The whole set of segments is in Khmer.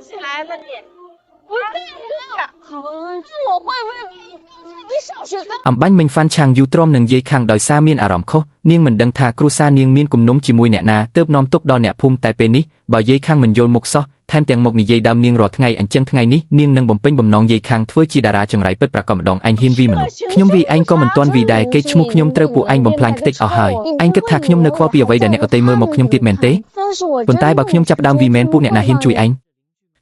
起来了你，不对了，我会不会你小学生？អំបញ្ញមិញហ្វាន់ឆាងយូទ្រាំនឹងយាយខាងដោយសារមានអារម្មណ៍ខុសនាងមិនដឹងថាគ្រួសារនាងមានគំនុំជាមួយអ្នកណាទើបនាំទុកដល់អ្នកភូមិតែពេលនេះបើយាយខាងមិនយល់មុខសោះថែមទាំងមកនិយាយដើមនាងរាល់ថ្ងៃអញ្ចឹងថ្ងៃនេះនាងនឹងបំពេញបំណងយាយខាងធ្វើជាតារាចង្រៃពិតប្រាកដម្ដងអញហ៊ានវីមនុស្សខ្ញុំវីឯងក៏មិនទាន់វីដែរគេឈ្មោះខ្ញុំត្រូវពួកឯងបំផ្លាញខ្ទេចអស់ហើយឯងគិតថាខ្ញុំនៅខ្វល់ពីអ្វីដែលអ្នកដទៃមើលមកខ្ញុំទៀតមែនទេប៉ុន្តែបើខ្ញុំចាប់ដើមវីមែនពួកអ្នកណាហ៊ានជួយឯង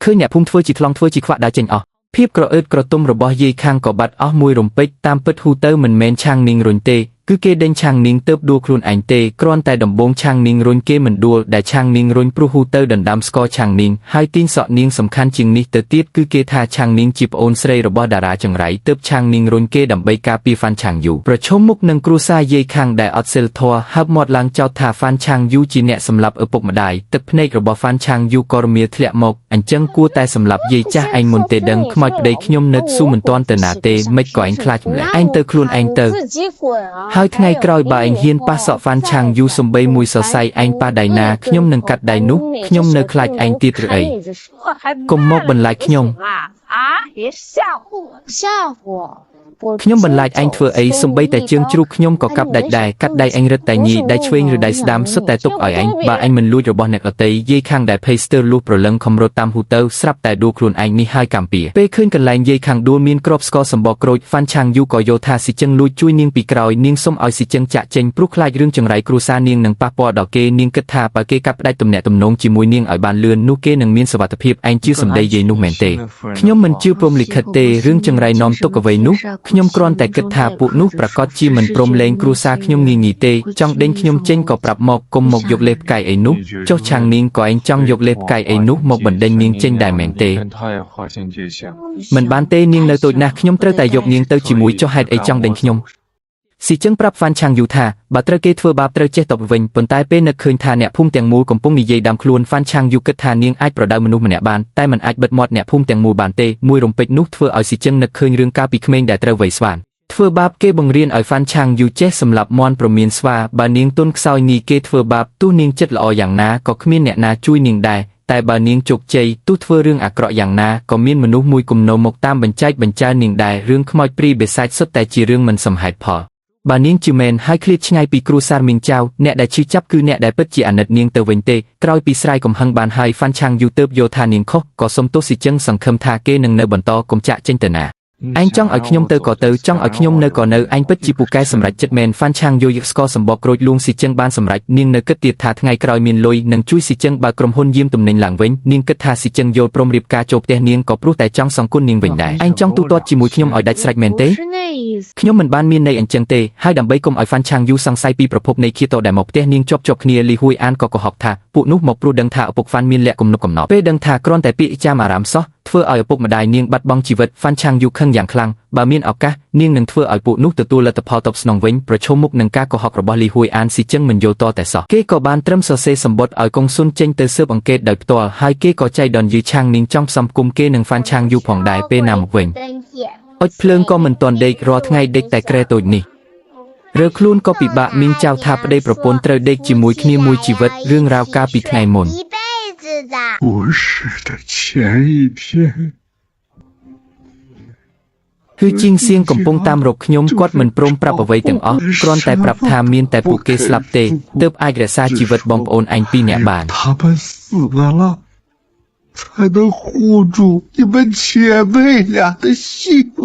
ឃើញអ្នកភូមិធ្វើជាថ្លង់ធ្វើជាខ្វាក់ដើរចេញអស់ភាពក្រអឺតក្រទុំរបស់យាយខាងក៏បាត់អស់មួយរំពេចតាមពិតហ៊ូទៅមិនមែនឆាងនាងរុញទេគឺគេដេញឆាងនាងទៅដួលខ្លួនឯងទេគ្រាន់តែដំបងឆាងនាងរុញគេមិនដួលដែលឆាងនាងរុញព្រោះហ៊ូទៅដណ្ដើមស្គរឆាងនាងហើយទីងសក់នាងសំខាន់ជាងនេះទៅទៀតគឺគេថាឆាងនាងជាប្អូនស្រីរបស់តារាចង្រៃទើបឆាងនាងរុញគេដើម្បីការពារហ្វាន់ឆាងយូប្រឈមមុខនឹងគ្រួសារយាយខាងដែលអត់សិលធម៌ហើបមាត់ឡើងចោទថាហ្វាន់ឆាងយូជាអ្នកសម្លាប់ឪពុកម្ដាយទឹកភ្នែករបស់ហ្វាន់ឆាងយូក៏រមៀលធ្លាក់មកអញ្ចឹងគួរតែសម្លាប់យាយចាស់ឯងមុនទេដឹងខ្មោចប្តីខ្ញុំនៅស៊ូមិនទាន់ទៅណាទេមិនក៏ឯងខ្លាចម្ល៉េះឯងទៅខ្លួនឯងទៅហើយថ្ងៃក្រោយបើឯងហ៊ានប៉ះសក់ហ្វាន់ឆាងយូសំបីមួយសរសៃឯងប៉ះដៃណាខ្ញុំនឹងកាត់ដៃនោះខ្ញុំនៅខ្លាចឯងទៀតឬអីកុំមកបន្លាចខ្ញុំខ្ញុំបន្លាចឯងធ្វើអីសំបីតែជើងជ្រូកខ្ញុំក៏កាប់ដាច់ដែរកាត់ដៃឯងរឹតតែញីដៃឆ្វេងឬដៃស្ដាំសុទ្ធតែទុកឲ្យឯងបើឯងមិនលួចរបស់អ្នកដទៃយាយខាងដែលភ័យស្ទើរលុះប្រលឹងខំរត់តាមហ៊ូទៅស្រាប់តែដួលខ្លួនឯងនេះហើយកំពីពេលឃើញកន្លែងយាយខាងដួលមានគ្រាប់ស្ករសម្បកក្រូចហ្វាន់ឆាងយូក៏យល់ថាស៊ីជឹងលួចជួយនាងពីក្រោយនាងសុំឲ្យស៊ីជឹងចាក់ចេញព្រោះខ្លាចរឿងចង្រៃគ្រួសារនាងនឹងប៉ះពាល់ដល់គេនាងគិតថាបើគេកាត់ផ្ដាច់ទំនាក់ទំនងជាមួយនាងឲ្យបានលឿននោះគេនឹងមានសុវត្ថិភាពឯងជឿសម្ដីយាយនោះមែនទេខ្ញុំមិនជឿព្រមលិខិតទេរឿងចង្រៃនាំទុកអ្វីនោះខ្ញុំគ្រាន់តែគិតថាពួកនោះប្រកាសជាមិនព្រមលែងគ្រួសារខ្ញុំងាយៗទេចង់ដេញខ្ញុំចេញក៏ប្រាប់មកគុំមកយកលេបផ្កាយអីនោះចុះឆាងនាងក៏ឯងចង់យកលេបផ្កាយអីនោះមកបណ្ដេញនាងចេញដែរមែនទេមិនបានទេនាងនៅតូចណាស់ខ្ញុំត្រូវតែយកនាងទៅជាមួយចុះហេតុអីចង់ដេញខ្ញុំស៊ីជឹងប្រាប់ហ្វាន់ឆាងយូថាបើត្រូវគេធ្វើបាបត្រូវចេះតបវិញប៉ុន្តែពេលនឹកឃើញថាអ្នកភូមិទាំងមូលកំពុងនិយាយដាំខ្លួនហ្វាន់ឆាងយូគិតថានាងអាចប្រដៅមនុស្សម្នាក់បានតែមិនអាចបិទមាត់អ្នកភូមិទាំងមូលបានទេមួយរំពេចនោះធ្វើឲ្យស៊ីជឹងនឹកឃើញរឿងកាលពីក្មេងដែលត្រូវវ័យស្វានធ្វើបាបគេបង្រៀនឲ្យហ្វាន់ឆាងយូចេះសម្លាប់មាន់ប្រមានស្វាបើនាងទុនខ្សោយនីគេធ្វើបាបទោះនាងចិត្តល្អយ៉ាងណាក៏គ្មានអ្នកណាជួយនាងដែរតែបើនាងជោគជ័យទោះធ្វើរឿងអាក្រក់យ៉ាងណាក៏មានមនុស្សមួយគំនោមកតាមបញ្ចែកបញ្ចើនាងដែររឿងខ្មោចព្រីបិសាចសុទ្ធតែជារឿងមិនសមហេតុផលបើនាងជាមែនហើយឃ្លាតឆ្ងាយពីគ្រួសារមីងចៅអ្នកដែលឈឺចាប់គឺអ្នកដែលពិតជាអាណិតនាងទៅវិញទេក្រោយពីស្រ័យកំហឹងបានហើយហ្វាន់ឆាងយូទើបយល់ថានាងខុសក៏សុំទោសស៊ីជឹងសង្ឃឹមថាគេនឹងនៅបន្តកុំចាក់ចេញទៅណាឯងចង់ឲ្យខ្ញុំទៅក៏ទៅចង់ឲ្យខ្ញុំនៅក៏នៅឯងពិតជាពូកែសម្រេចចិត្តមែនហ្វាន់ឆាងយូយកស្ករសម្បកក្រូចលួងស៊ីជឹងបានសម្រេចនាងនៅគិតទៀតថាថ្ងៃក្រោយមានលុយនឹងជួយស៊ីជឹងបើក្រុមហ៊ុនយាមទំនិញឡើងវិញនាងគិតថាស៊ីជឹងយល់ព្រមរៀបការចូលផ្ទះនាងក៏ព្រោះតែចង់សងគុណនាងវិញដែរឯងចង់ទូទាត់ជាមួយខ្ញុំឲ្យដាច់ស្រេចមែនទេខ្ញុំមិនបានមានន័យអញ្ចឹងទេហើយដើម្បីកុំឲ្យហ្វាន់ឆាងយូសង្ស័យពីប្រភពនៃឃាតដែលមកផ្ទះនាងជាប់គ្នាលីហួយអានក៏កុហកថាពួកនោះមកព្រោះដឹងថាឪពុកហ្វាន់មានលក្ខគំនុកកំណត់ពេលដឹងថាគ្រាន់តែពាក្យចាមអារ៉ាមសោះធ្វើឲ្យឪពុកម្ដាយនាងបាត់បង់ជីវិតហ្វាន់ឆាងយូខឹងយ៉ាងខ្លាំងបើមានឱកាសនាងនឹងធ្វើឲ្យពួកនោះទទួលលទ្ធផលតបស្នងវិញប្រឈមមុខនឹងការកុហករបស់លីហួយអានស៊ីជឹងមិនយល់តតែសោះគេក៏បានត្រឹមសរសេរសម្បត្តិឲ្យកុងស៊ុនចេញទៅស៊ើបអង្កេតដោយផ្ទាល់ហើយគេក៏ចៃដន្យយឺឆាងនាងចង់ផ្សំគុំគេនឹងហ្វាន់ឆាងយូផងដែរពេលណាមកវិញអុចភ្លើងក៏មិនទាន់ដេករាល់ថ្ងៃដេកតែក្រែតូចនេះរើខ្លួនក៏ពិបាកមីងចៅថាប្តីប្រពន្ធត្រូវដេកជាមួយគ្នាមួយជីវិតរឿងរ៉ាវកាលពីថ្ងៃមុន不是的前一天គឺជីងសៀងកំពុងតាមរកខ្ញុំគាត់មិនព្រមប្រាប់អ្វីទាំងអស់គ្រាន់តែប្រាប់ថាមានតែពួកគេស្លាប់ទេទើបអាចរក្សាជីវិតបងប្អូនឯងពីរនាក់បាន他们死了才能护住你们姐妹俩的幸福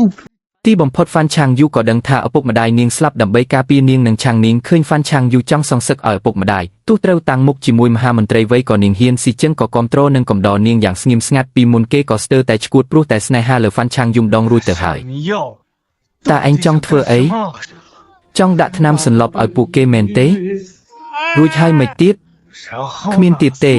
ទីបំផុតហ្វាន់ឆាងយូក៏ដឹងថាឪពុកម្ដាយនាងស្លាប់ដើម្បីការពារនាងនិងឆាងនាងឃើញហ្វាន់ឆាងយូចង់សងសឹកឲ្យឪពុកម្ដាយទោះត្រូវតាំងមុខជាមួយមហាមន្ត្រីវ័យក៏នាងហ៊ានស៊ីជឹងក៏គ្រប់គ្រងនិងកំដរនាងយ៉ាងស្ងៀមស្ងាត់ពីមុនគេក៏ស្ទើរតែឈួតព្រោះតែស្នេហាលើហ្វាន់ឆាងយូម្ដងរួចទៅហើយតើឯងចង់ធ្វើអីចង់ដាក់ថ្នាំសន្លប់ឲ្យពួកគេមែនទេរួចហើយមិនទៀតគ្មានទៀតទេ